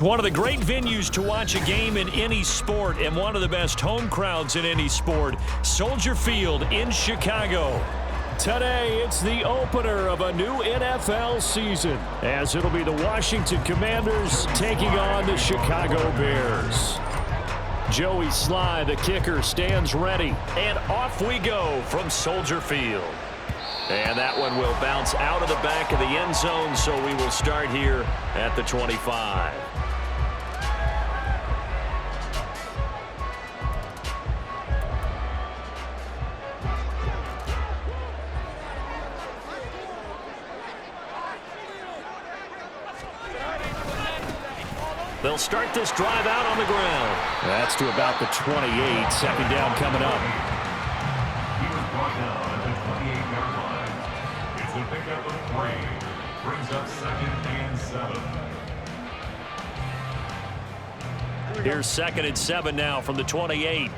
One of the great venues to watch a game in any sport and one of the best home crowds in any sport, Soldier Field in Chicago. Today, it's the opener of a new NFL season, as it'll be the Washington Commanders taking on the Chicago Bears. Joey Sly, the kicker, stands ready, and off we go from Soldier Field. And that one will bounce out of the back of the end zone, so we will start here at the 25. They'll start this drive out on the ground. That's to about the 28. Second down coming up. He was brought down at the 28-yard line. It's a pickup of 3. Brings up 2nd and 7. Here's 2nd and 7 now from the 28.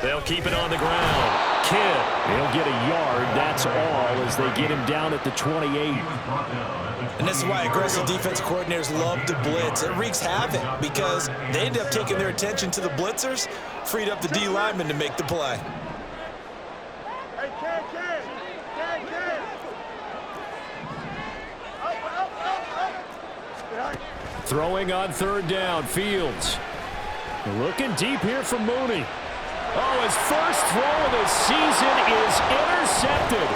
They'll keep it on the ground. Kidd, he'll get a yard. That's all as they get him down at the 28. And this is why aggressive defensive coordinators love to blitz. It wreaks havoc because they end up taking their attention to the blitzers, freed up the D lineman to make the play. Throwing on 3rd down, Fields. Looking deep here from Mooney. Oh, his first throw of the season is intercepted.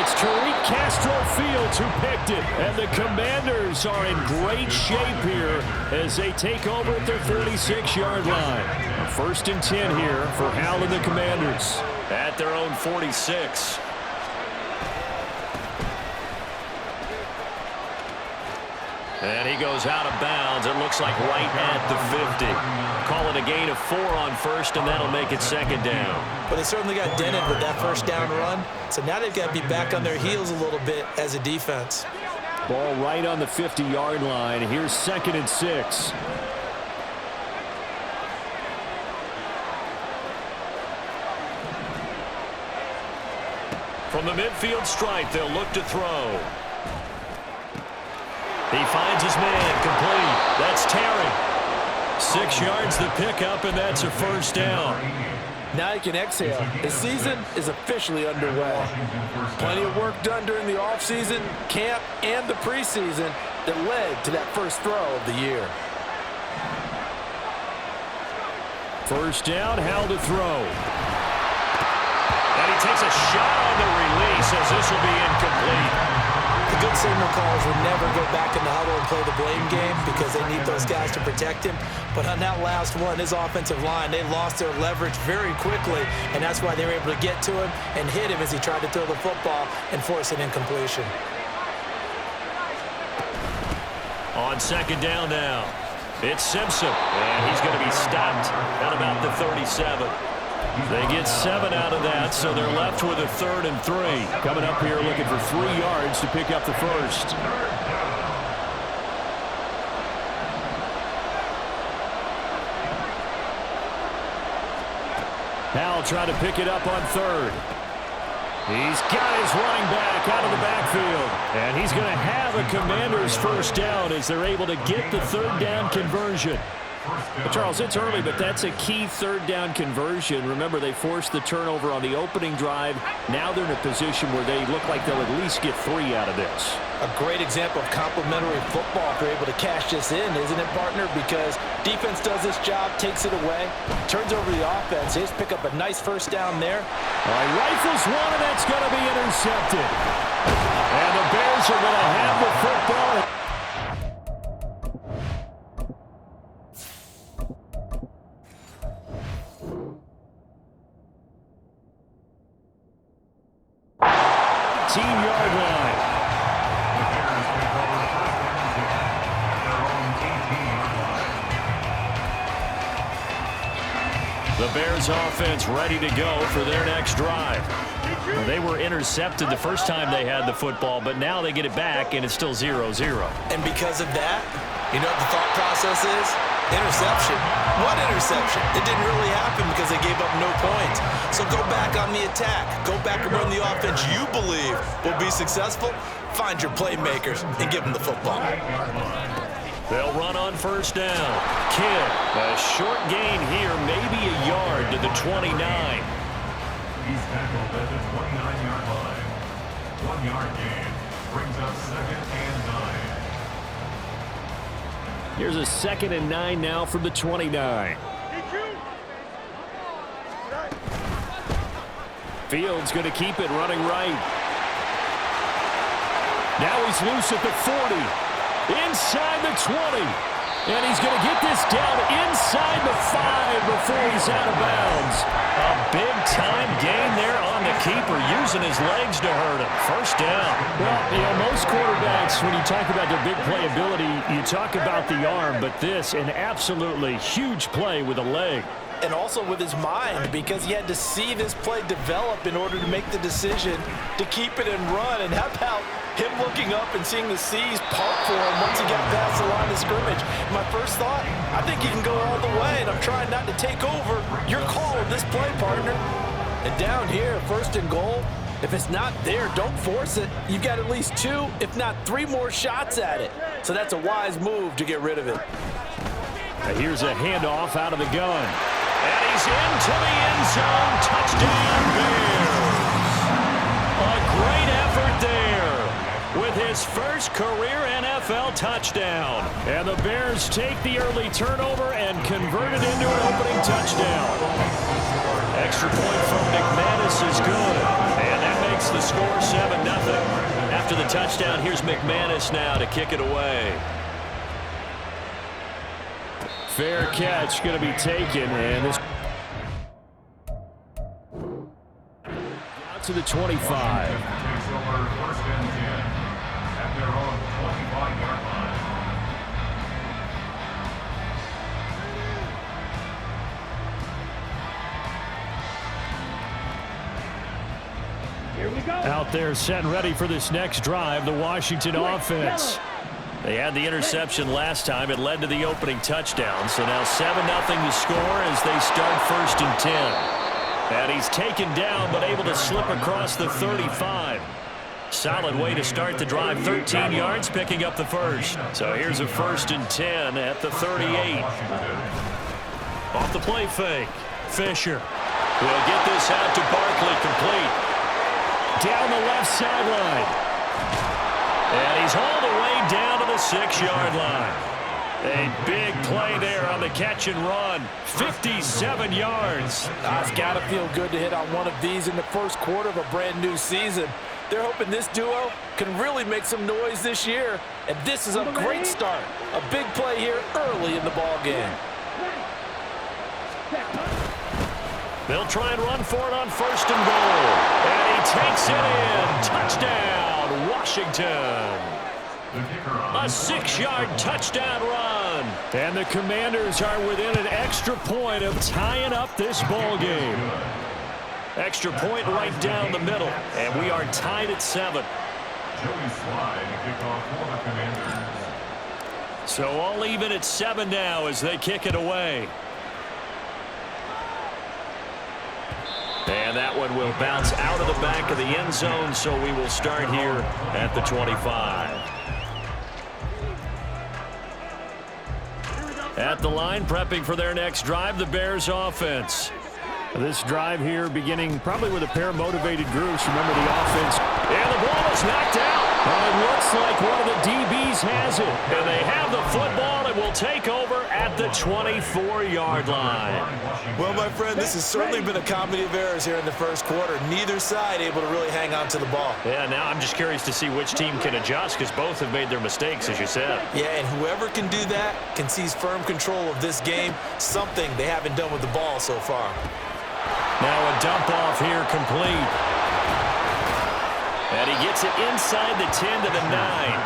It's Tariq Castro-Fields who picked it, and the Commanders are in great shape here as they take over at their 36-yard line. 1st and 10 here for Hal and the Commanders at their own 46. And he goes out of bounds. It looks like right at the 50. Call it a gain of 4 on 1st, and that'll make it 2nd down. But they certainly got dented with that 1st down run. So now they've got to be back on their heels a little bit as a defense. Ball right on the 50-yard line. Here's 2nd and 6. From the midfield stripe, they'll look to throw. He finds his man, complete. That's Terry. 6 yards the pickup, and that's a 1st down. Now you can exhale. The season is officially underway. Plenty of work done during the offseason, camp, and the preseason that led to that first throw of the year. 1st down, Hal to throw. And he takes a shot on the release as this will be incomplete. The good signal callers would never go back in the huddle and play the blame game because they need those guys to protect him. But on that last one, his offensive line, they lost their leverage very quickly, and that's why they were able to get to him and hit him as he tried to throw the football and force an incompletion. On second down now, it's Simpson, and he's going to be stopped at about the 37. They get 7 out of that, so they're left with a 3rd and 3. Coming up here looking for 3 yards to pick up the first. Howell trying to pick it up on 3rd. He's got his running back out of the backfield. And he's going to have a Commanders first down as they're able to get the 3rd down conversion. Well, Charles, it's early, but that's a key 3rd down conversion. Remember, they forced the turnover on the opening drive. Now they're in a position where they look like they'll at least get 3 out of this. A great example of complementary football if they're able to cash this in, isn't it, partner? Because defense does this job, takes it away, turns over the offense. They just pick up a nice first down there. All right, rifles one, and that's going to be intercepted. And the Bears are going to have the football. Yard line. The Bears offense ready to go for their next drive. Well, they were intercepted the first time they had the football, but now they get it back, and it's still 0-0. And because of that, you know what the thought process is? Interception. What interception? It didn't really happen because they gave up no points. So go back on the attack. Go back and run the offense you believe will be successful. Find your playmakers and give them the football. They'll run on first down. Kidd, a short gain here, maybe a yard to the 29. He's tackled at the 29-yard line. 1-yard gain brings up 2nd and 9. Here's a 2nd and 9 now from the 29. Fields going to keep it running right. Now he's loose at the 40. Inside the 20. And he's going to get this down inside the 5 before he's out of bounds. A big-time gain there on the keeper, using his legs to hurt him. First down. Well, you know, most quarterbacks, when you talk about their big playability, you talk about the arm, but this, an absolutely huge play with a leg. And also with his mind, because he had to see this play develop in order to make the decision to keep it and run. And how about him looking up and seeing the C's part for him once he got past the line of scrimmage? My first thought, I think he can go all the way, and I'm trying not to take over. Your call on this play, partner. And down here, 1st and goal, if it's not there, don't force it. You've got at least 2, if not 3 more shots at it. So that's a wise move to get rid of it. Now here's a handoff out of the gun. And he's into the end zone. Touchdown, Bears. A great effort there with his first career NFL touchdown. And the Bears take the early turnover and convert it into an opening touchdown. Extra point from McManus is good. And that makes the score 7-0. After the touchdown, here's McManus now to kick it away. Fair catch going to be taken, and this out to the 25. Takes over 1st and 10 at their own 25-yard line. Here we go. Out there set and ready for this next drive, the Washington offense. They had the interception last time. It led to the opening touchdown. So now 7-0 to score as they start 1st and 10. And he's taken down but able to slip across the 35. Solid way to start the drive. 13 yards picking up the first. So here's a 1st and 10 at the 38. Off the play fake. Fisher will get this out to Barkley, complete. Down the left sideline. And he's all the way down to the 6-yard line. A big play there on the catch and run. 57 yards. It's got to feel good to hit on one of these in the first quarter of a brand new season. They're hoping this duo can really make some noise this year, and this is a great start. A big play here early in the ball game. They'll try and run for it on 1st and goal. And he takes it in. Touchdown, Washington. A 6-yard touchdown run. And the Commanders are within an extra point of tying up this ball game. Extra point right down the middle. And we are tied at 7. Joey Slide to kick off for the Commanders. So all even at 7 now as they kick it away. And that one will bounce out of the back of the end zone, so we will start here at the 25. At the line, prepping for their next drive, the Bears offense. This drive here beginning probably with a pair of motivated groups. Remember the offense. And the ball is knocked out. It looks like one of the DBs has it. And they have the football and will take over at the 24-yard line. Well, my friend, this has certainly been a comedy of errors here in the first quarter. Neither side able to really hang on to the ball. Yeah, now I'm just curious to see which team can adjust because both have made their mistakes, as you said. Yeah, and whoever can do that can seize firm control of this game, something they haven't done with the ball so far. Now a dump off here complete. And he gets it inside the 10 to the 9.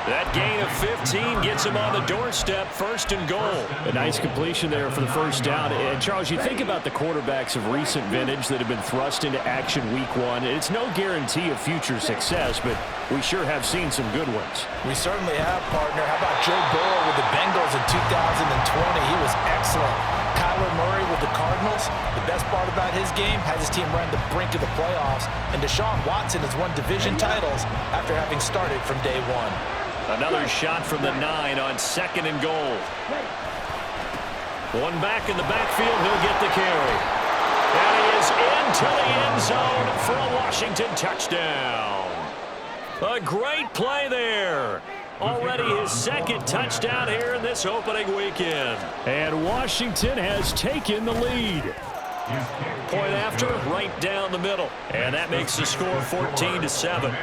That gain of 15 gets him on the doorstep, 1st and goal. A nice completion there for the first down. And, Charles, you think about the quarterbacks of recent vintage that have been thrust into action week 1. It's no guarantee of future success, but we sure have seen some good ones. We certainly have, partner. How about Joe Burrow with the Bengals in 2020? He was excellent. Kyler Murray with the Cardinals. The best part about his game has his team run the brink of the playoffs. And Deshaun Watson has won division titles after having started from day 1. Another shot from the 9 on 2nd and goal. One back in the backfield. He'll get the carry. And he is into the end zone for a Washington touchdown. A great play there. Already his 2nd touchdown here in this opening weekend. And Washington has taken the lead. Point after, right down the middle. And that makes the score 14-7.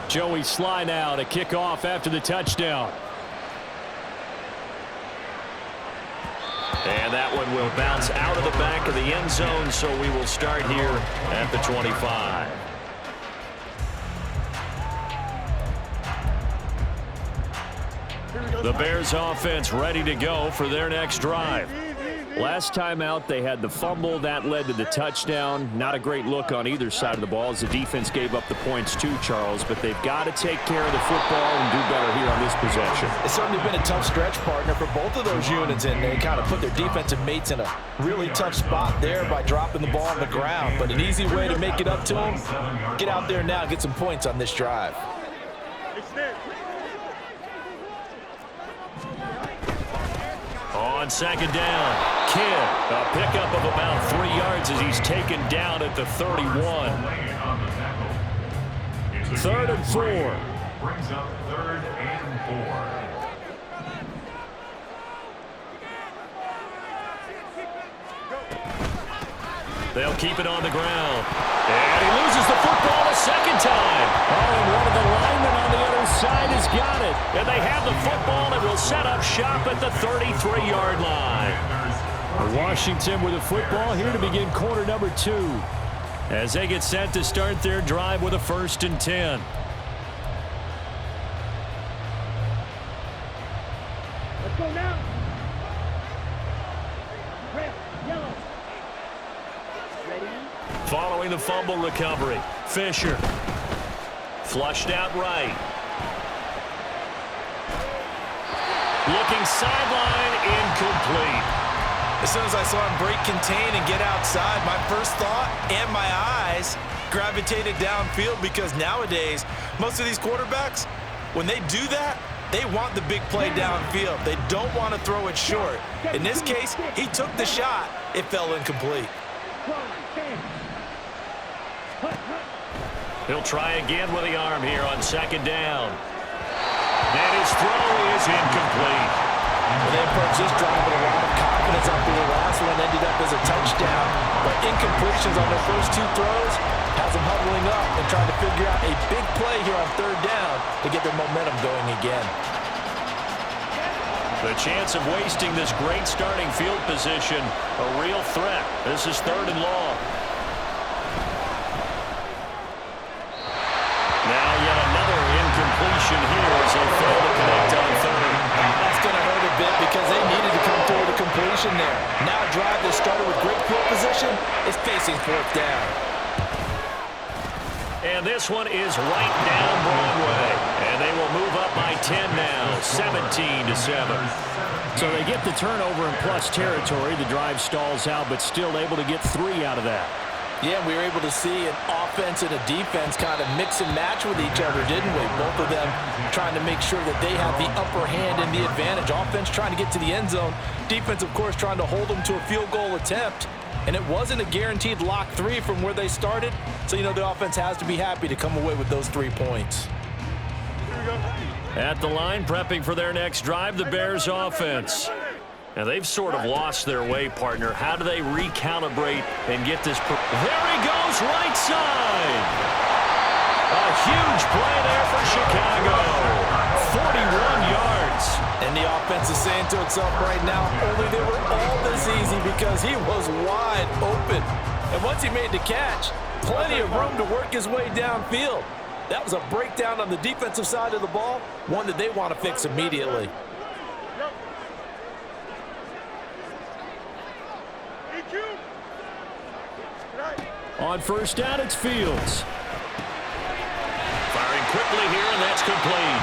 Joey Sly now to kick off after the touchdown. And that one will bounce out of the back of the end zone, so we will start here at the 25. The Bears offense ready to go for their next drive. Last time out, they had the fumble. That led to the touchdown. Not a great look on either side of the ball as the defense gave up the points too, Charles. But they've got to take care of the football and do better here on this possession. It's certainly been a tough stretch, partner, for both of those units, and they kind of put their defensive mates in a really tough spot there by dropping the ball on the ground. But an easy way to make it up to them, get out there now and get some points on this drive. On 2nd down, Kidd, a pickup of about 3 yards as he's taken down at the 31. 3rd and 4. Brings up 3rd and 4. They'll keep it on the ground. And he loses the football a 2nd time. Oh, and one of the linemen on the other side has got it. And they have the football and will set up shop at the 33-yard line. Washington with the football here to begin quarter number 2. As they get set to start their drive with a 1st and 10. Let's go now. Red, yellow. Ready? Following the fumble recovery, Fisher. Flushed out right. Looking sideline, incomplete. As soon as I saw him break contain and get outside, my first thought and my eyes gravitated downfield because nowadays, most of these quarterbacks, when they do that, they want the big play downfield. They don't want to throw it short. In this case, he took the shot. It fell incomplete. He'll try again with the arm here on 2nd down. And his throw is incomplete. Well, they approach this drive with a lot of confidence. confidence after the last one ended up as a touchdown. But incompletions on their first two throws has them huddling up and trying to figure out a big play here on third down to get their momentum going again. The chance of wasting this great starting field position, a real threat. This is 3rd and long. Now yet another incompletion here as they fail to connect on 3rd. That's going to hurt a bit because they needed to come through with a completion there. Now a drive that started with great field position is facing 4th down. And this one is right down Broadway. And they will move up by 10 now, 17-7. So they get the turnover in plus territory. The drive stalls out, but still able to get 3 out of that. Yeah, we were able to see an offense and a defense kind of mix and match with each other, didn't we? Both of them trying to make sure that they have the upper hand and the advantage. Offense trying to get to the end zone. Defense, of course, trying to hold them to a field goal attempt. And it wasn't a guaranteed lock 3 from where they started. So, you know, the offense has to be happy to come away with those 3 points. At the line, prepping for their next drive, the Bears offense. Now, they've sort of lost their way, partner. How do they recalibrate and get this? There he goes, right side. A huge play there for Chicago. 41 yards. And the offense is saying to itself right now, only they were all this easy because he was wide open. And once he made the catch, plenty of room to work his way downfield. That was a breakdown on the defensive side of the ball, one that they want to fix immediately. On first down, it's Fields. Firing quickly here, and that's complete.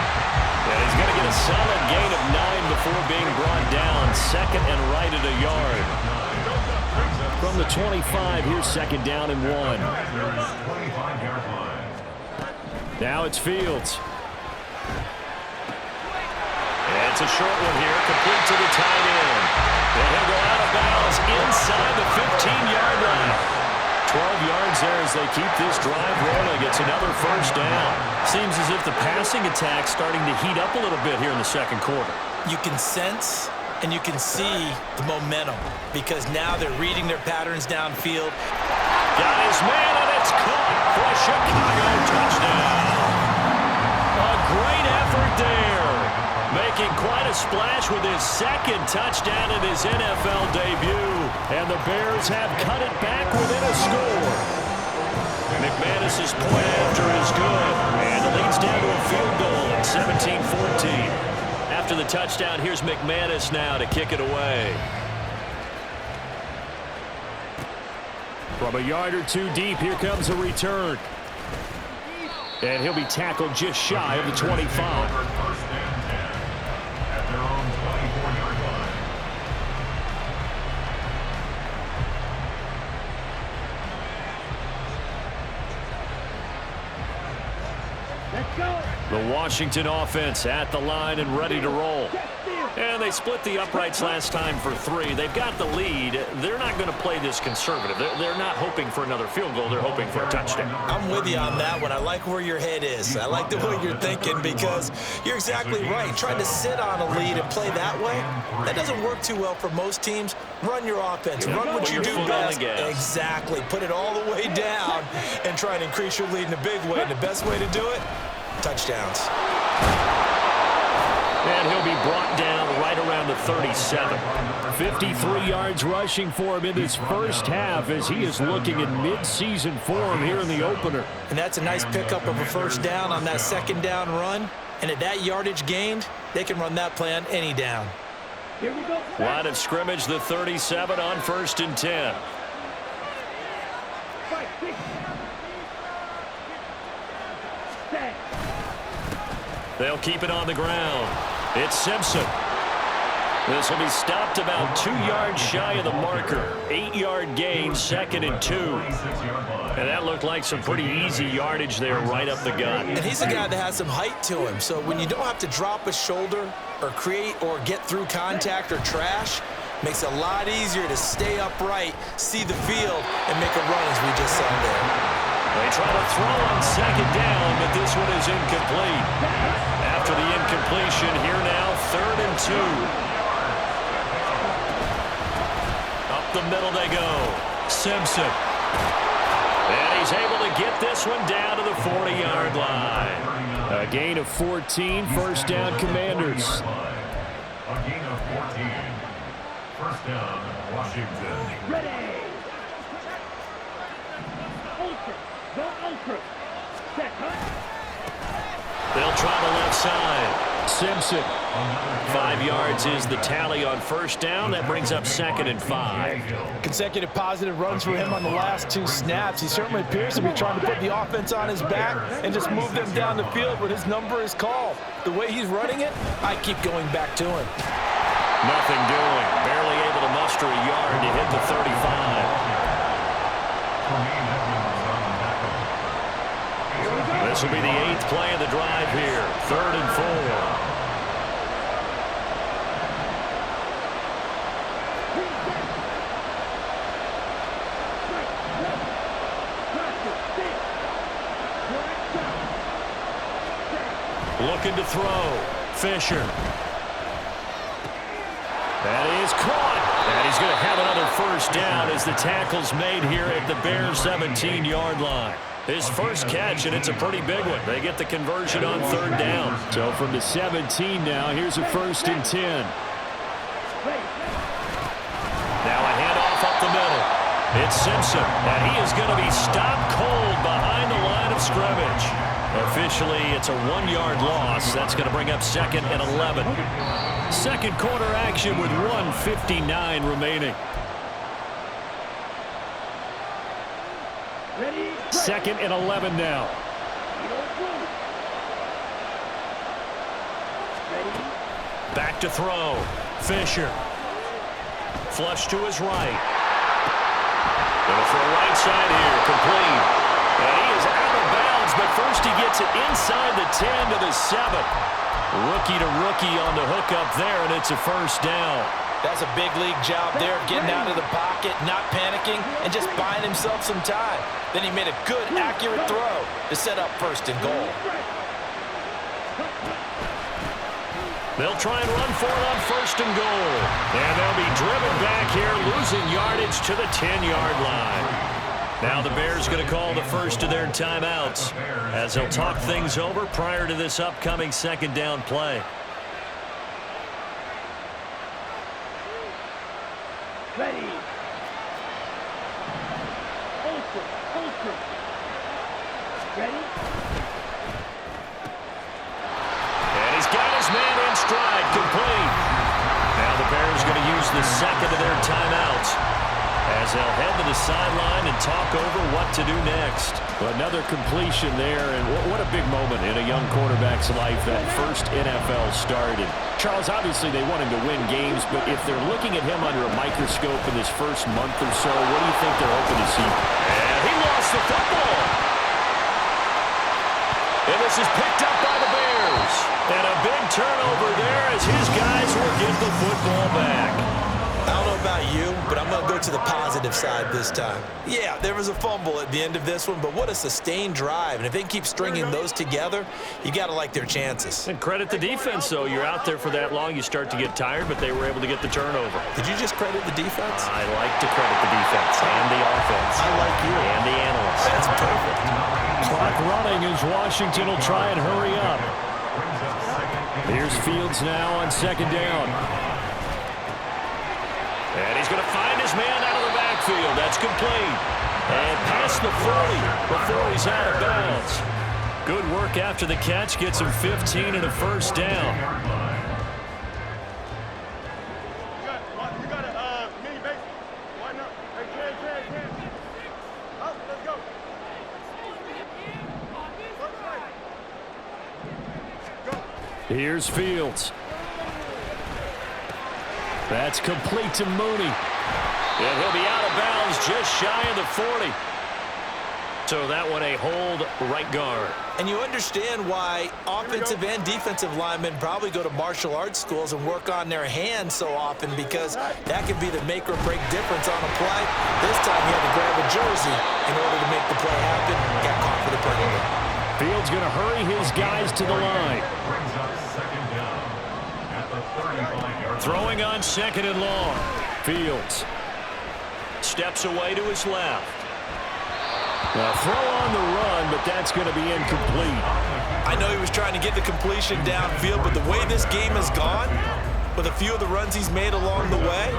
And he's going to get a solid gain of 9 before being brought down. 2nd and right at a yard. From the 25, here's 2nd down and 1. Now it's Fields. And it's a short one here, complete to the tight end. And he'll go out of bounds inside the 15-yard line. 12 yards there as they keep this drive rolling. It's another first down. Seems as if the passing attack's starting to heat up a little bit here in the 2nd quarter. You can sense and you can see the momentum because now they're reading their patterns downfield. Got his man, and it's caught for a Chicago touchdown. A great effort there. Making quite a splash with his 2nd touchdown in his NFL debut. And the Bears have cut it back within a score. McManus's point after is good. And it leads down to a field goal at 17-14. After the touchdown, here's McManus now to kick it away. From a yard or 2 deep, here comes a return. And he'll be tackled just shy of the 25. The Washington offense at the line and ready to roll. And they split the uprights last time for 3. They've got the lead. They're not going to play this conservative. They're not hoping for another field goal. They're hoping for a touchdown. I'm with you on that one. I like where your head is. I like the way you're thinking because you're exactly right. Trying to sit on a lead and play that way, that doesn't work too well for most teams. Run your offense. Run what you do best. Exactly. Put it all the way down and try and increase your lead in a big way. And the best way to do it, touchdowns. And he'll be brought down right around the 37. 53 yards rushing for him in this first half as he is looking in mid-season form here in the opener. And that's a nice pickup of a first down on that 2nd down run. And at that yardage gained, they can run that play on any down. Here we go. Line of scrimmage, the 37 on 1st and 10. Fight, quick. Stand. They'll keep it on the ground. It's Simpson. This will be stopped about 2 yards shy of the marker. 8-yard gain, 2nd and 2. And that looked like some pretty easy yardage there right up the gut. And he's a guy that has some height to him. So when you don't have to drop a shoulder or create or get through contact or trash, makes it a lot easier to stay upright, see the field, and make a run as we just saw there. They try to throw on 2nd down, but this one is incomplete. After the incompletion, here now, 3rd and 2. the middle they go. Simpson. And he's able to get this one down to the 40-yard line. A gain of 14, first down, Commanders. A gain of 14. First down, Washington. Ready. Ultra. Go ultra. Set, huh? They'll try the left side. Simpson. 5 yards is the tally on first down. That brings up 2nd and 5. Consecutive positive runs for him on the last 2 snaps. He certainly appears to be trying to put the offense on his back and just move them down the field when his number is called. The way he's running it, I keep going back to him. Nothing doing. Barely able to muster a yard to hit the 35. This will be the 8th play of the drive here. 3rd and 4. Looking to throw. Fisher. That is caught. And he's going to have another first down as the tackle's made here at the Bears' 17-yard line. His first catch, and it's a pretty big one. They get the conversion on 3rd down. So from the 17 now, here's a 1st and 10. Now a handoff up the middle. It's Simpson, and he is going to be stopped cold behind the line of scrimmage. Officially, it's a 1-yard loss. That's going to bring up 2nd and 11. Second quarter action with 1:59 remaining. Ready. 2nd and 11 now. Ready. Back to throw. Fisher. Flush to his right. Going to throw right side here. Complete. And he is out of bounds, but first he gets it inside the 10 to the 7. Rookie to rookie on the hookup there, and it's a first down. That's a big league job there, getting out of the pocket, not panicking, and just buying himself some time. Then he made a good, accurate throw to set up 1st and goal. They'll try and run for it on 1st and goal. And they'll be driven back here, losing yardage to the 10-yard line. Now the Bears going to call the first of their timeouts as they'll talk things over prior to this upcoming 2nd down play. Ready. Ultra. Ultra. Ready. And he's got his man in stride, complete. Now the Bears going to use the 2nd of their timeouts as they'll head to the sideline and talk over what to do next. Another completion there, and what a big moment in a young quarterback's life, that first NFL start. And Charles, obviously they want him to win games, but if they're looking at him under a microscope in this first month or so, what do you think they're hoping to see? And he lost the football. And this is picked up by the Bears. And a big turnover there as his guys will get the football back. I don't know about you, but I'm going to go to the positive side this time. Yeah, there was a fumble at the end of this one, but what a sustained drive. And if they can keep stringing those together, you got to like their chances. And credit the defense, though. You're out there for that long, you start to get tired, but they were able to get the turnover. Did you just credit the defense? I like to credit the defense and the offense. I like you. And the analysts. That's perfect. Clock running as Washington will try and hurry up. Here's Fields now on 2nd down. And he's going to find his man out of the backfield. That's complete. And past the 40 before he's out of bounds. Good work after the catch. Gets him 15 and a first down. You got a mini base. Why not? Hey, Ken. Up, let's go. Here's Fields. That's complete to Mooney. And he'll be out of bounds just shy of the 40. So that one a hold right guard. And you understand why offensive and defensive linemen probably go to martial arts schools and work on their hands so often, because that could be the make or break difference on a play. This time he had to grab a jersey in order to make the play happen. Got caught for the penalty. Fields going to hurry his guys to the line. Brings up 2nd down at the 35-yard line. Throwing on 2nd and long. Fields. steps away to his left. A throw on the run, but that's going to be incomplete. I know he was trying to get the completion downfield, but the way this game has gone, with a few of the runs he's made along the way,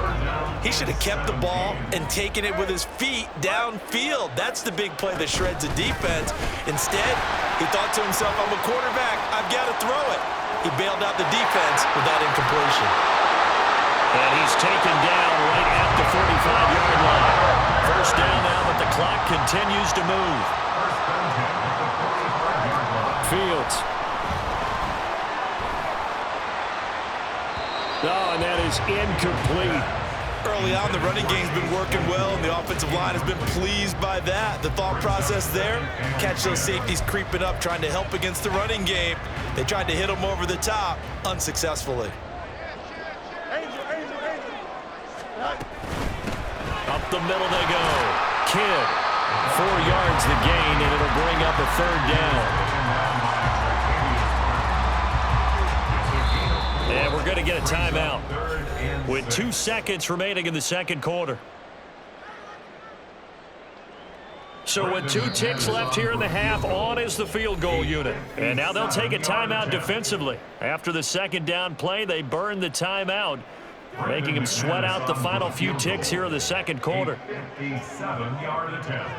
he should have kept the ball and taken it with his feet downfield. That's the big play that shreds a defense. Instead, he thought to himself, I'm a quarterback, I've got to throw it. He bailed out the defense with that incompletion. And he's taken down right at the 45-yard line. First down now, but the clock continues to move. Fields. Oh, and that is incomplete. Early on, the running game's been working well, and the offensive line has been pleased by that. The thought process there, catch those safeties creeping up, trying to help against the running game. They tried to hit them over the top, unsuccessfully. Up the middle they go. Kidd, 4 yards the gain, and it'll bring up a third down. And we're going to get a timeout with 2 seconds remaining in the second quarter. So with 2 ticks left here in the half, on is the field goal unit. And now they'll take a timeout defensively. After the second down play, they burn the timeout, making them sweat out the final few ticks here in the second quarter. 57-yard attempt.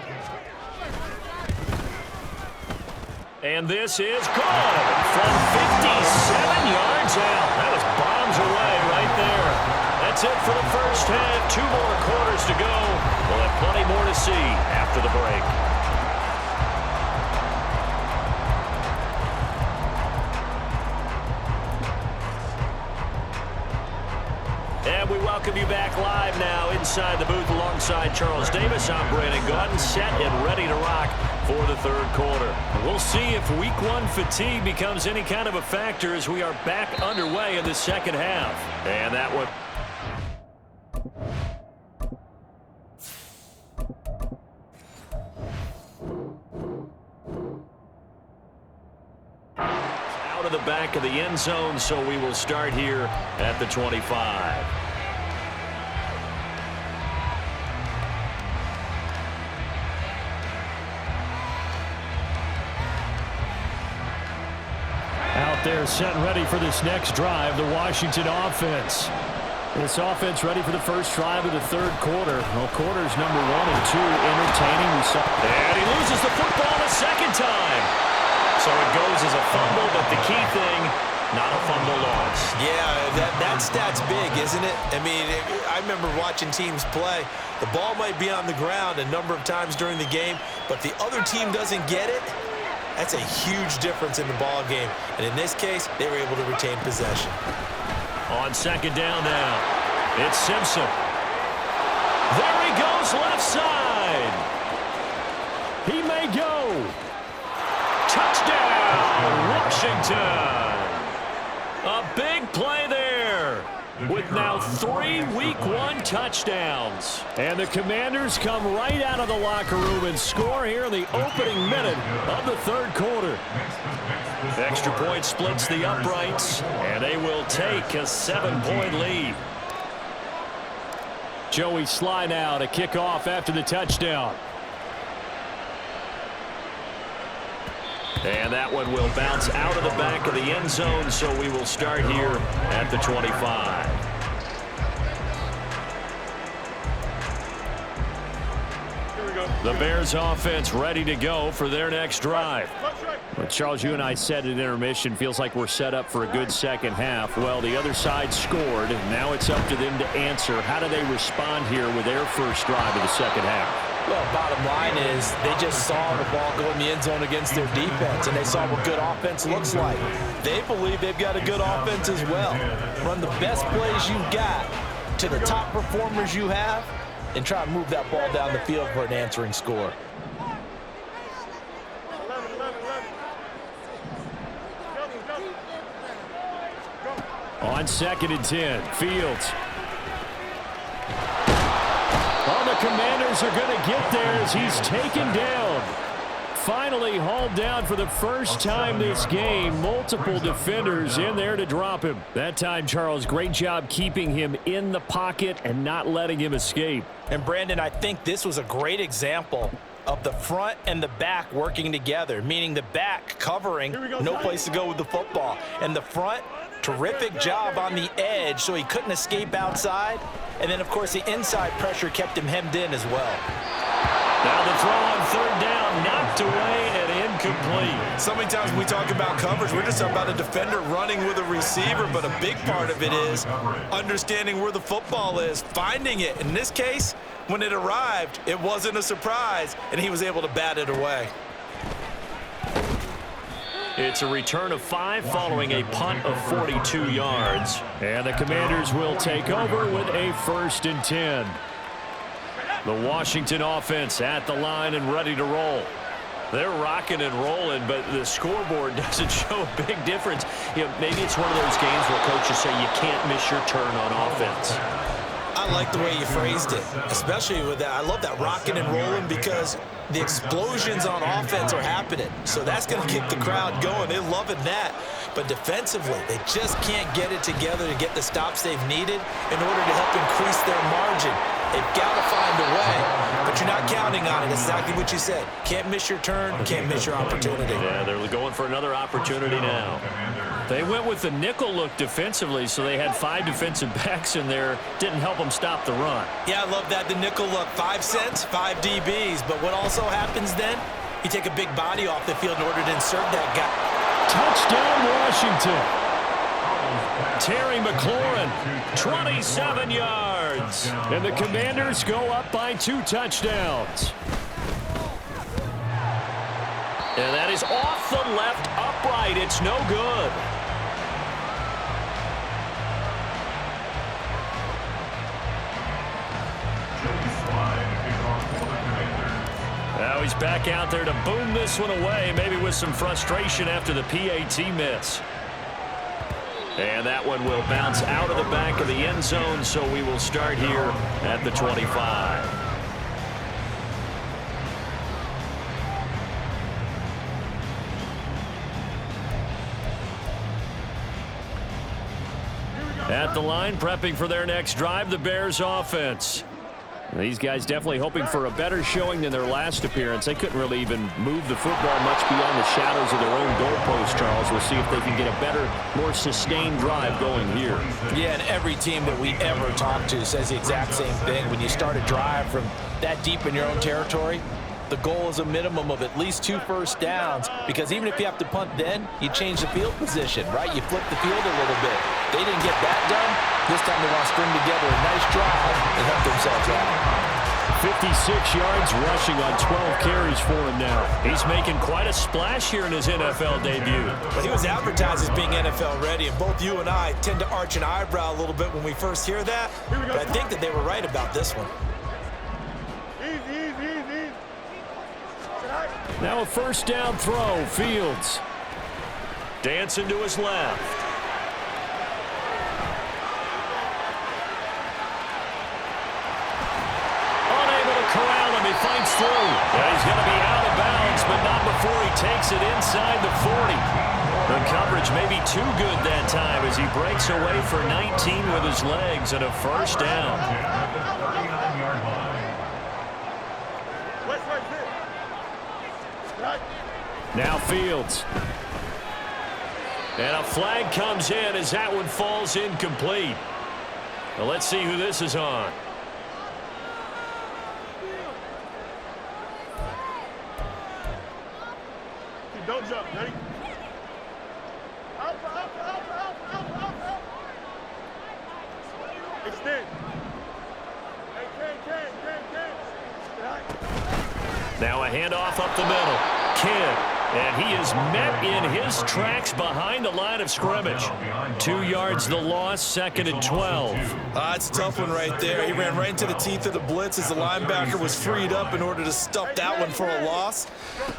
And this is good from 57 yards out. That was bombs away right there. That's it for the first half. 2 more quarters to go. We'll have plenty more to see after the break. And we welcome you back live now inside the booth alongside Charles Davis. I'm Brandon Gaudin, set and ready to rock for the third quarter. We'll see if week 1 fatigue becomes any kind of a factor as we are back underway in the second half. And that one. Out of the back of the end zone, so we will start here at the 25. Out there set and ready for this next drive, the Washington offense. This offense ready for the first drive of the third quarter. Well, quarters number 1 and 2 entertaining. And he loses the football a second time. So it goes as a fumble, but the key thing, not a fumble loss. Yeah, that stat's big, isn't it? I mean, I remember watching teams play. The ball might be on the ground a number of times during the game, but the other team doesn't get it. That's a huge difference in the ball game. And in this case, they were able to retain possession. On second down now, it's Simpson. There he goes, left side. He may go. Touchdown, Washington. A big play there with now 3 week 1 touchdowns. And the Commanders come right out of the locker room and score here in the opening minute of the third quarter. Extra point splits the uprights, and they will take a 7-point lead. Joey Sly now to kick off after the touchdown. And that one will bounce out of the back of the end zone, so we will start here at the 25. The Bears offense ready to go for their next drive. Well, Charles, you and I said at intermission, feels like we're set up for a good second half. Well, the other side scored. Now it's up to them to answer. How do they respond here with their first drive of the second half? Well, bottom line is they just saw the ball go in the end zone against their defense, and they saw what good offense looks like. They believe they've got a good offense as well. Run the best plays you've got to the top performers you have, and try to move that ball down the field for an answering score. On 2nd and 10, Fields. Oh, the Commanders are going to get there as he's taken down. finally hauled down for the first time this game. Multiple defenders in there to drop him. That time, Charles, great job keeping him in the pocket and not letting him escape. And Brandon, I think this was a great example of the front and the back working together, meaning the back covering, no place to go with the football, and the front, terrific job on the edge so he couldn't escape outside. And then, of course, the inside pressure kept him hemmed in as well. Now the throw on third down, knocked away and incomplete. So many times when we talk about coverage, we're just talking about a defender running with a receiver, but a big part of it is understanding where the football is, finding it. In this case, when it arrived, it wasn't a surprise, and he was able to bat it away. It's a return of 5 following a punt of 42 yards. And the Commanders will take over with a 1st and 10. The Washington offense at the line and ready to roll. They're rocking and rolling, but the scoreboard doesn't show a big difference. You know, maybe it's one of those games where coaches say you can't miss your turn on offense. I like the way you phrased it, especially with that. I love that rocking and rolling because the explosions on offense are happening. So that's going to keep the crowd going. They're loving that. But defensively, they just can't get it together to get the stops they've needed in order to help increase their margin. They've got to find a way, but you're not counting on it. Exactly what you said. Can't miss your turn, can't miss your opportunity. Yeah, they're going for another opportunity now. They went with the nickel look defensively, so they had 5 defensive backs in there. Didn't help them stop the run. Yeah, I love that. The nickel look, 5 cents, 5 DBs. But what also happens then, you take a big body off the field in order to insert that guy. Touchdown, Washington. Terry McLaurin, 27 yards. And the Commanders go up by 2 touchdowns. And that is off the left upright. It's no good. Now he's back out there to boom this one away, maybe with some frustration after the PAT miss. And that one will bounce out of the back of the end zone, so we will start here at the 25. At the line, prepping for their next drive, the Bears offense. These guys definitely hoping for a better showing than their last appearance. They couldn't really even move the football much beyond the shadows of their own goalpost, Charles. We'll see if they can get a better, more sustained drive going here. Yeah, and every team that we ever talk to says the exact same thing. When you start a drive from that deep in your own territory, the goal is a minimum of at least 2 first downs, because even if you have to punt then, you change the field position, right? You flip the field a little bit. They didn't get that done. This time they want to string together a nice drive and help themselves out. 56 yards rushing on 12 carries for him now. He's making quite a splash here in his NFL debut. But he was advertised as being NFL ready, and both you and I tend to arch an eyebrow a little bit when we first hear that. But I think that they were right about this one. Now a first down throw, Fields. Dancing to his left. Unable to corral him, he fights through. Yeah, he's going to be out of bounds, but not before he takes it inside the 40. The coverage may be too good that time as he breaks away for 19 with his legs and a first down. Now Fields. And a flag comes in as that one falls incomplete. Well, let's see who this is on. Don't jump, ready? Alpha. Extend. Hey, Now a handoff up the middle. Kidd. And he is met in his tracks behind the line of scrimmage. 2 yards the loss, 2nd and 12. It's a tough one right there. He ran right into the teeth of the blitz as the linebacker was freed up in order to stuff that one for a loss.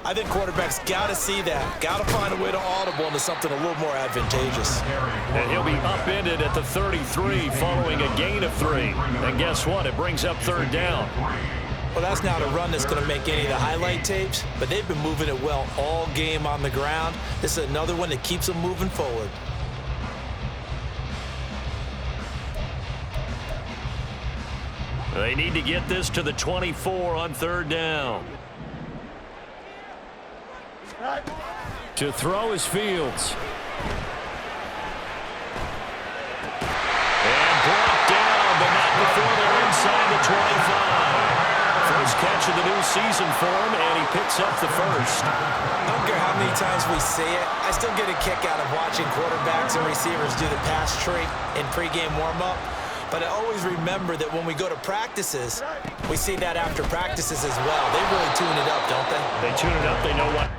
I think quarterbacks got to see that. Got to find a way to audible into something a little more advantageous. And he'll be upended at the 33 following a gain of 3. And guess what? It brings up 3rd down. Well, that's not a run that's going to make any of the highlight tapes, but they've been moving it well all game on the ground. This is another one that keeps them moving forward. They need to get this to the 24 on third down. To throw is Fields. And brought down, but not before they're inside the 25. First catch of the new season for him, and he picks up the first. I don't care how many times we see it, I still get a kick out of watching quarterbacks and receivers do the pass tree in pregame warm-up. But I always remember that when we go to practices, we see that after practices as well. They really tune it up, don't they? They tune it up. They know what.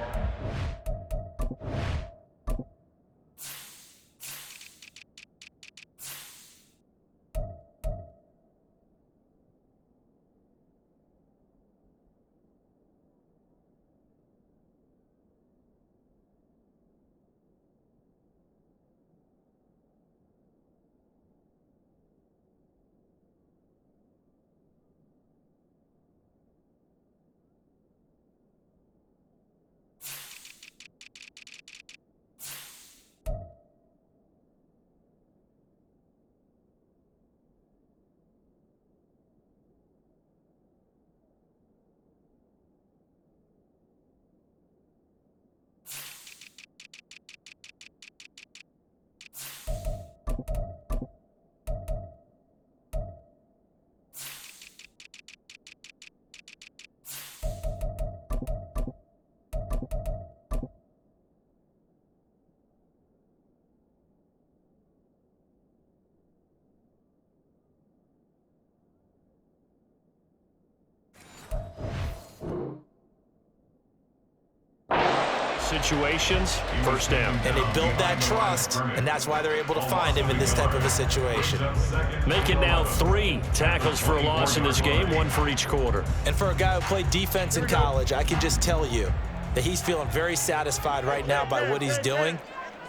Situations, first down. And they build that trust, and that's why they're able to find him in this type of a situation. Make it now 3 tackles for a loss in this game, 1 for each quarter. And for a guy who played defense in college, I can just tell you that he's feeling very satisfied right now by what he's doing,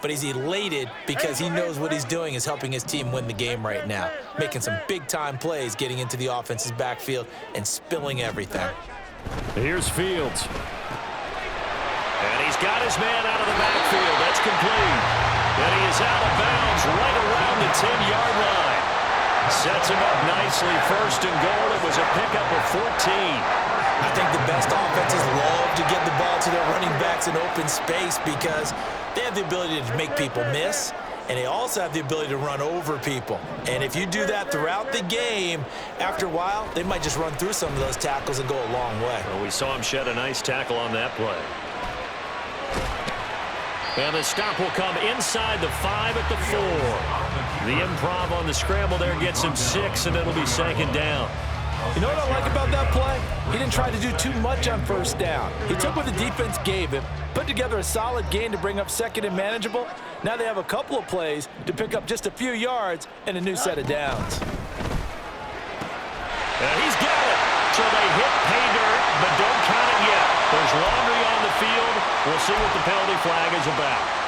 but he's elated because he knows what he's doing is helping his team win the game right now, making some big-time plays, getting into the offense's backfield and spilling everything. Here's Fields. And he's got his man out of the backfield. That's complete. And he is out of bounds right around the 10-yard line. Sets him up nicely. First and goal. It was a pickup of 14. I think the best offenses love to get the ball to their running backs in open space because they have the ability to make people miss, and they also have the ability to run over people. And if you do that throughout the game, after a while, they might just run through some of those tackles and go a long way. Well, we saw him shed a nice tackle on that play. And the stop will come inside the 5 at the 4. The improv on the scramble there gets him 6, and it'll be second down. You know what I like about that play? He didn't try to do too much on first down. He took what the defense gave him, put together a solid gain to bring up second and manageable. Now they have a couple of plays to pick up just a few yards and a new set of downs. And he's got it. So they hit pay dirt, but don't count it yet. There's laundry on the field. We'll see what the penalty flag is about.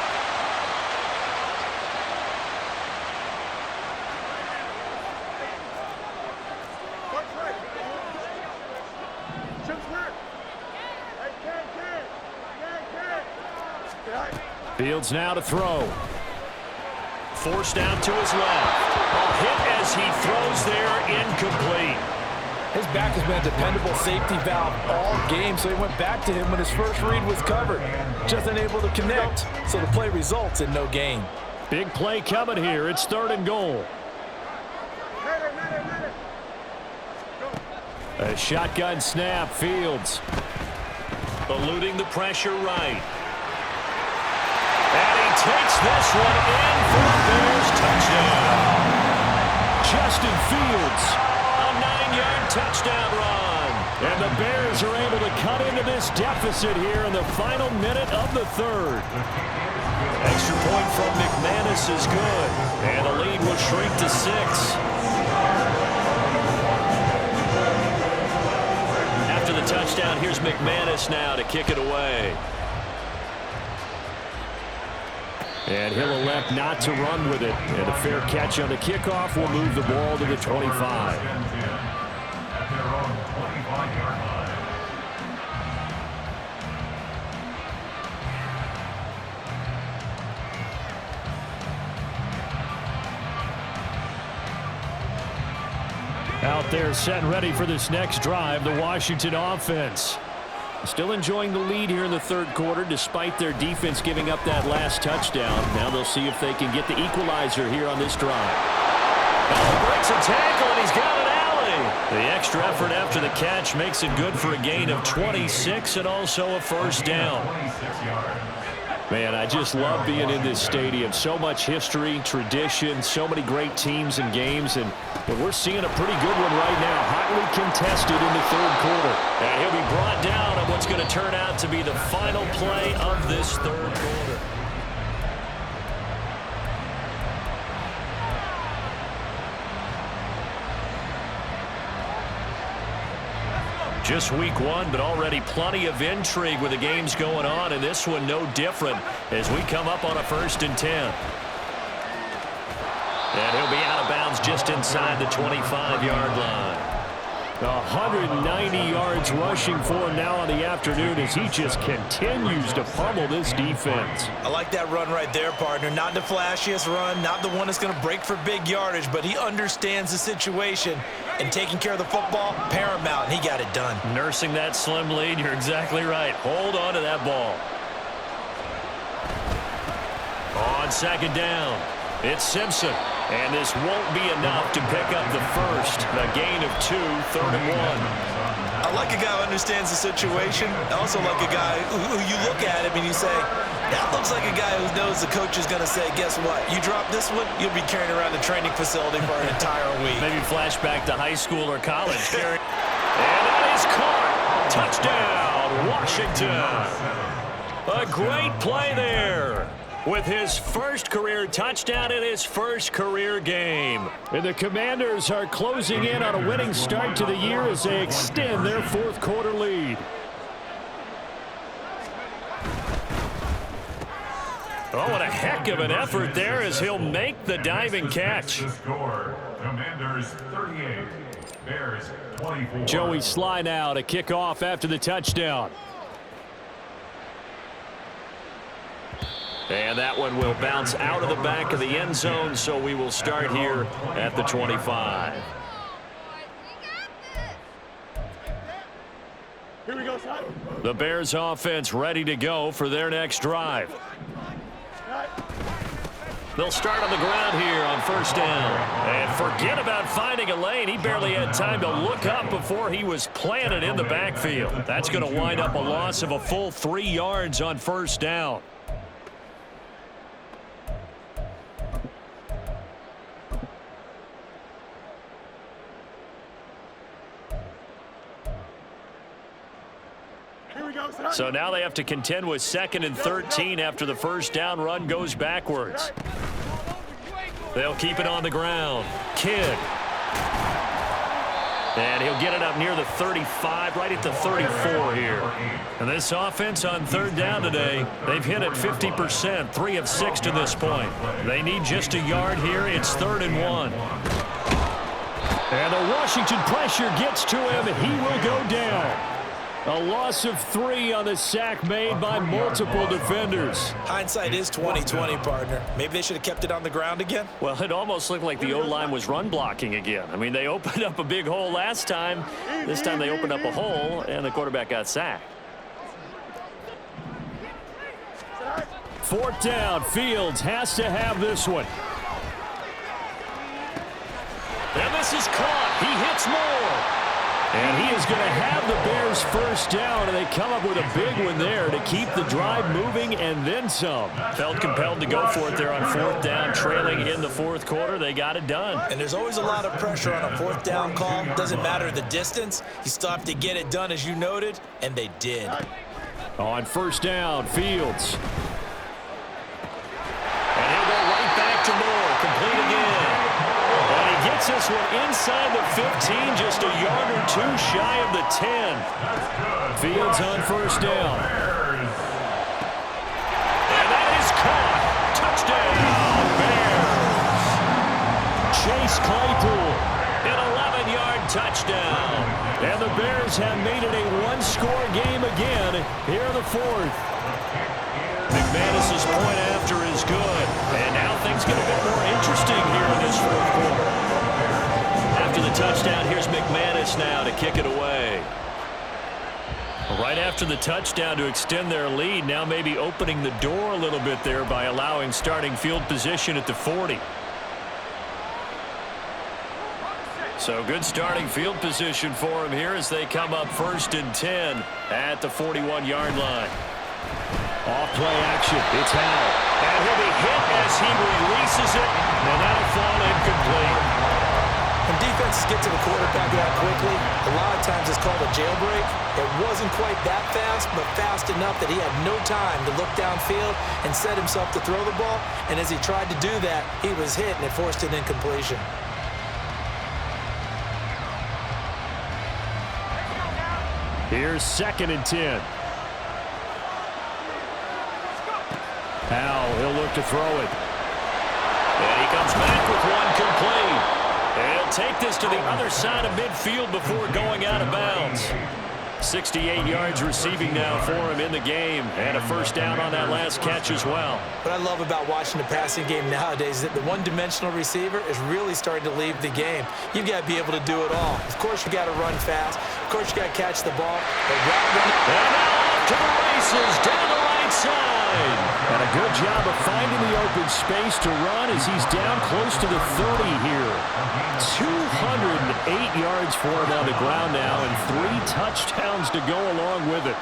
Fields now to throw. Forced down to his left. A hit as he throws there, incomplete. His back has been a dependable safety valve all game, so he went back to him when his first read was covered. Just unable to connect, so the play results in no gain. Big play coming here. It's third and goal. A shotgun snap. Fields eluding the pressure right. And he takes this one in for a Bears touchdown. Justin Fields, a 9-yard touchdown run. And the Bears are able to cut into this deficit here in the final minute of the third. Extra point from McManus is good. And the lead will shrink to 6. After the touchdown, here's McManus now to kick it away. And he'll elect not to run with it. And a fair catch on the kickoff will move the ball to the 25. 5-yard line. Out there set and ready for this next drive, the Washington offense. Still enjoying the lead here in the third quarter despite their defense giving up that last touchdown. Now they'll see if they can get the equalizer here on this drive. Breaks a tackle and he's got an alley. The extra effort after the catch makes it good for a gain of 26 and also a first down. 26 yards. Man, I just love being in this stadium. So much history, tradition, so many great teams and games, and we're seeing a pretty good one right now, hotly contested in the third quarter. And he'll be brought down on what's going to turn out to be the final play of this third quarter. Just week one, but already plenty of intrigue with the games going on, and this one no different as we come up on a 1st and 10. And he'll be out of bounds just inside the 25-yard line. 190 yards rushing for him now on the afternoon as he just continues to pummel this defense. I like that run right there, partner. Not the flashiest run, not the one that's going to break for big yardage, but he understands the situation, and taking care of the football, paramount, and he got it done. Nursing that slim lead, you're exactly right. Hold on to that ball. On 2nd down, it's Simpson. And this won't be enough to pick up the first. A gain of 2, 3rd and 1. I like a guy who understands the situation. I also like a guy who you look at him and you say, that looks like a guy who knows the coach is going to say, guess what? You drop this one, you'll be carrying around the training facility for an entire week. Maybe flashback to high school or college. And that is caught. Touchdown, Washington. A great play there, with his first career touchdown in his first career game. And the Commanders are closing in on a winning start to the year as they extend their 4th quarter lead. Oh, what a heck of an effort there as he'll make the diving catch. The score, Commanders 38, Bears 24. Joey Sly now to kick off after the touchdown. And that one will bounce out of the back of the end zone, so we will start here at the 25. Here we go, son. The Bears offense ready to go for their next drive. They'll start on the ground here on 1st down. And forget about finding a lane. He barely had time to look up before he was planted in the backfield. That's going to wind up a loss of a full 3 yards on 1st down. So now they have to contend with 2nd and 13 after the 1st down run goes backwards. They'll keep it on the ground. Kidd. And he'll get it up near the 35, right at the 34 here. And this offense on 3rd down today, they've hit it 50%, 3 of 6 to this point. They need just a yard here. It's 3rd and 1. And the Washington pressure gets to him. He will go down. A loss of 3 on the sack made by multiple defenders. Hindsight is 20/20, partner. Maybe they should have kept it on the ground again. Well, it almost looked like the O-line was run blocking again. I mean, they opened up a big hole last time. This time they opened up a hole, and the quarterback got sacked. 4th down, Fields has to have this one. And this is caught. He hits more. And he is going to have the Bears 1st down, and they come up with a big one there to keep the drive moving and then some. Felt compelled to go for it there on 4th down, trailing in the 4th quarter. They got it done. And there's always a lot of pressure on a 4th down call. Doesn't matter the distance. You still have to get it done, as you noted, and they did. On 1st down, Fields. And he'll go right back to Moore, complete again. Gets this one inside the 15, just a yard or 2 shy of the 10. Fields on 1st down. And that is caught. Touchdown, Bears. Chase Claypool, an 11-yard 40-yard touchdown. And the Bears have made it a one-score game again here in the fourth. McManus's point after is good. And now things get a bit more interesting here in this fourth quarter. After the touchdown, here's McManus now to kick it away. Right after the touchdown to extend their lead, now maybe opening the door a little bit there by allowing starting field position at the 40. So good starting field position for him here as they come up 1st and 10 at the 41-yard line. Off play action. It's Howell. And he'll be hit as he releases it, and that'll fall incomplete. When defenses get to the quarterback that quickly, a lot of times it's called a jailbreak. It wasn't quite that fast, but fast enough that he had no time to look downfield and set himself to throw the ball. And as he tried to do that, he was hit, and it forced an incompletion. Here's 2nd and 10. Howell, he'll look to throw it. And he comes back with one complete. And he'll take this to the other side of midfield before going out of bounds. 68 yards receiving now for him in the game, and a first down on that last catch as well. What I love about watching the passing game nowadays is that the one-dimensional receiver is really starting to leave the game. You've got to be able to do it all. Of course, you got to run fast. Of course, you got to catch the ball. But route running. And now off to the races down the right side. And a good job of finding the open space to run as he's down close to the 30 here. 208 yards for him on the ground now, and 3 touchdowns to go along with it.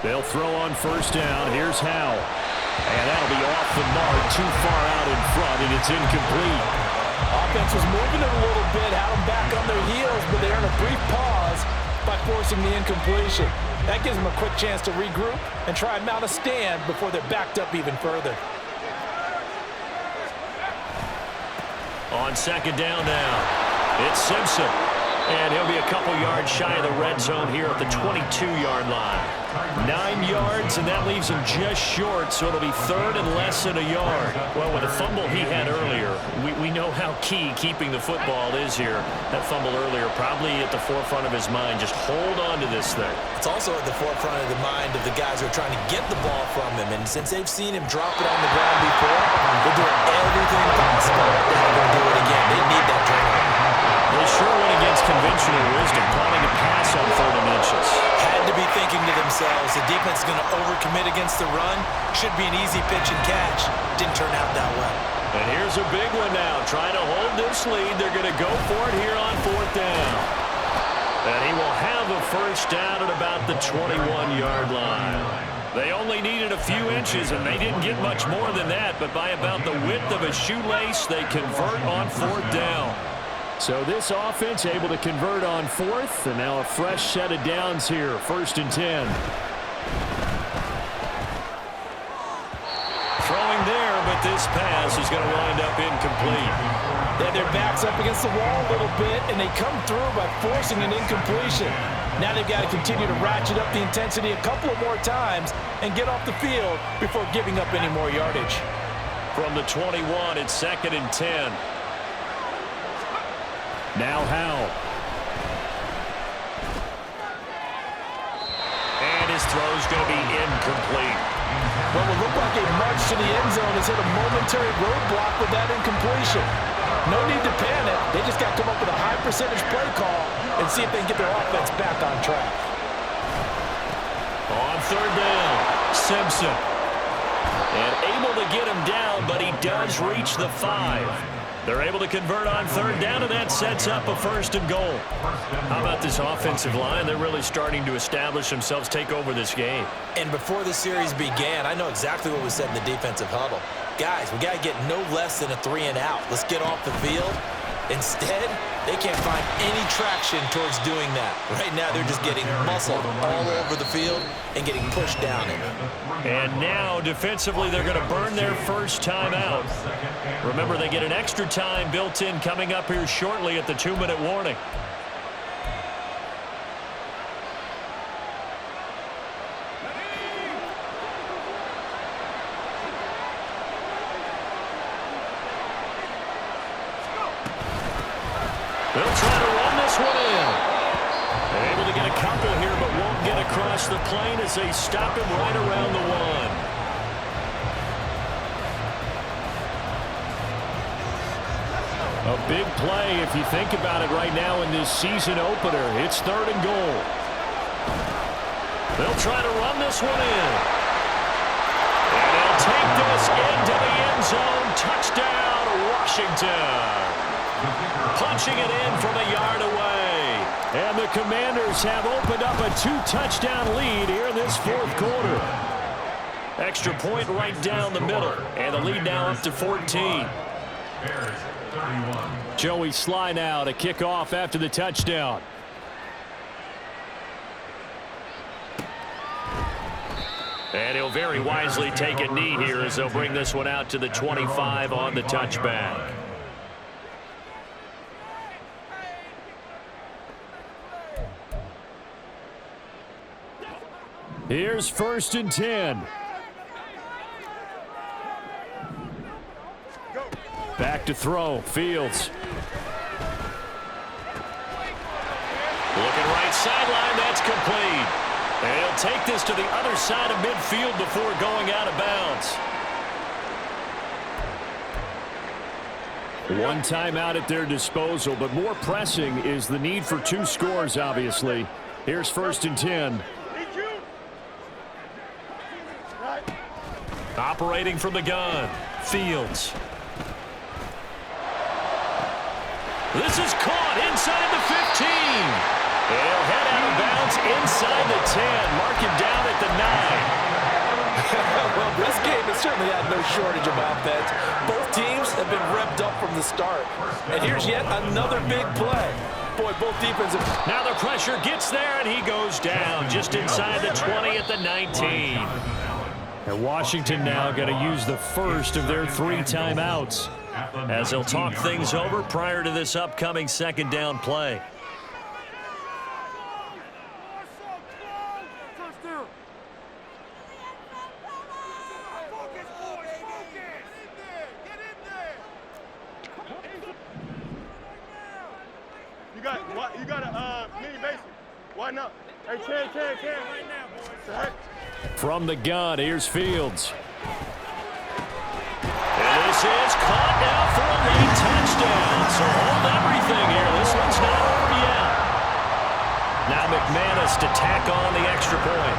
They'll throw on first down. Here's Howell. And that'll be off the mark, too far out in front, and it's incomplete. Offense was moving it a little bit, had them back on their heels, but they earned a brief pause by forcing the incompletion. That gives them a quick chance to regroup and try and mount a stand before they're backed up even further. On 2nd down now, it's Simpson. And he'll be a couple yards shy of the red zone here at the 22-yard line. 9 yards, and that leaves him just short, so it'll be 3rd and less than a yard. Well, with the fumble he had earlier, we know how key keeping the football is here. That fumble earlier probably at the forefront of his mind. Just hold on to this thing. It's also at the forefront of the mind of the guys who are trying to get the ball from him. And since they've seen him drop it on the ground before, they're doing everything possible to have him do it again. They need that turnover. They sure went against conventional wisdom, planning a pass on 3rd and inches. Had to be thinking to themselves, the defense is going to overcommit against the run. Should be an easy pitch and catch. Didn't turn out that way. And here's a big one now. Trying to hold this lead. They're going to go for it here on 4th down. And he will have a first down at about the 21-yard line. They only needed a few inches, and they didn't get much more than that. But by about the width of a shoelace, they convert on 4th down. So this offense able to convert on 4th, and now a fresh set of downs here, 1st and 10. Throwing there, but this pass is going to wind up incomplete. They had their backs up against the wall a little bit, and they come through by forcing an incompletion. Now they've got to continue to ratchet up the intensity a couple of more times and get off the field before giving up any more yardage. From the 21, it's 2nd and 10. Now Howell. And his throw's going to be incomplete. What will look like a march to the end zone has hit a momentary roadblock with that incompletion. No need to panic. They just got to come up with a high percentage play call and see if they can get their offense back on track. On 3rd down, Simpson. And able to get him down, but he does reach the 5. They're able to convert on 3rd down, and that sets up a 1st and goal. How about this offensive line? They're really starting to establish themselves, take over this game. And before the series began, I know exactly what was said in the defensive huddle. Guys, we got to get no less than a 3 and out. Let's get off the field. Instead, they can't find any traction towards doing that. Right now, they're just getting muscled all over the field and getting pushed down in. And now, defensively, they're going to burn their first time out. Remember, they get an extra time built in coming up here shortly at the 2-minute warning. They'll try to run this one in. Able to get a couple here, but won't get across the plane as they stop him right around the one. A big play if you think about it right now in this season opener. It's 3rd and goal. They'll try to run this one in. And they'll take this into the end zone. Touchdown, Washington. Punching it in from a yard away. And the Commanders have opened up a 2-touchdown lead here in this 4th quarter. Extra point right down the middle. And the lead now up to 14. Bears 31. Joey Sly now to kick off after the touchdown. And he'll very wisely take a knee here as they'll bring this one out to the 25 on the touchback. Here's 1st and 10. Back to throw. Fields. Looking right sideline. That's complete. And he'll take this to the other side of midfield before going out of bounds. One timeout at their disposal, but more pressing is the need for 2 scores, obviously. Here's 1st and 10. Operating from the gun. Fields. This is caught inside the 15. He'll head out of bounds inside the 10. Mark him down at the 9. Well, this game has certainly had no shortage of offense. Both teams have been revved up from the start. And here's yet another big play. Boy, both defensive. Now the pressure gets there, and he goes down just inside the 20 at the 19. And Washington now going to use the first of their 3 timeouts as they'll talk things over prior to this upcoming 2nd down play. You got a mini basic. Why not? Hey, Chan. Right now, boys. From the gun, here's Fields. And this is caught now for a late touchdown. So hold everything here. This one's not over yet. Now McManus to tack on the extra point.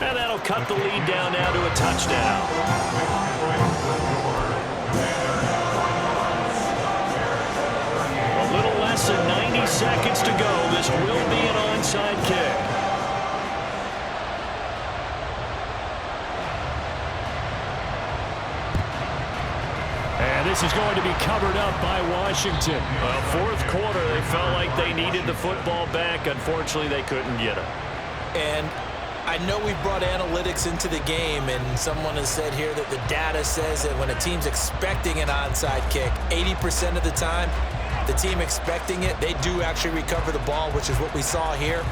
And that'll cut the lead down now to a touchdown. Less than 90 seconds to go. This will be an onside kick. And this is going to be covered up by Washington. 4th quarter, they felt like they needed the football back. Unfortunately, they couldn't get it. And I know we brought analytics into the game, and someone has said here that the data says that when a team's expecting an onside kick, 80% of the time, the team expecting it, they do actually recover the ball, which is what we saw here.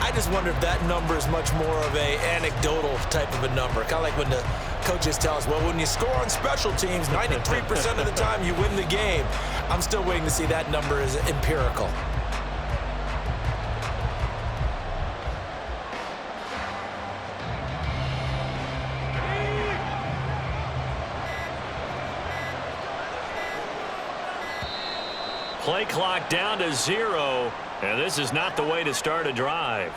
I just wonder if that number is much more of a anecdotal type of a number. Kind of like when the coaches tell us, well, when you score on special teams, 93% of the time you win the game. I'm still waiting to see that number is empirical. Play clock down to 0, and this is not the way to start a drive.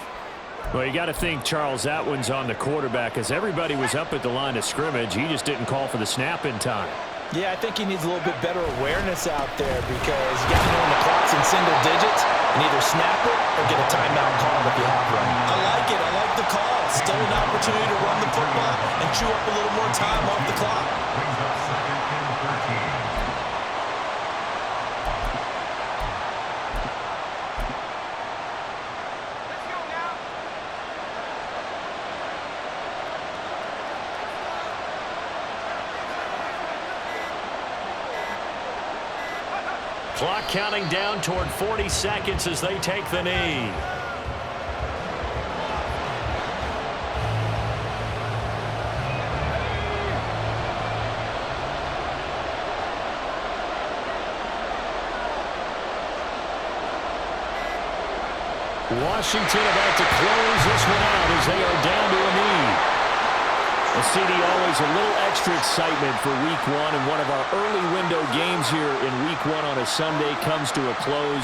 Well, you got to think, Charles, that one's on the quarterback because everybody was up at the line of scrimmage. He just didn't call for the snap in time. Yeah, I think he needs a little bit better awareness out there because you got to know when the clock's in single digits and either snap it or get a timeout call if you have one. I like it. I like the call. Still an opportunity to run the football and chew up a little more time off the clock. Brings up 2nd and 13. Clock counting down toward 40 seconds as they take the knee. – 2 Washington about to close this one out as they are down to a knee. Well, CD, always a little extra excitement for Week 1, and one of our early window games here in Week 1 on a Sunday comes to a close.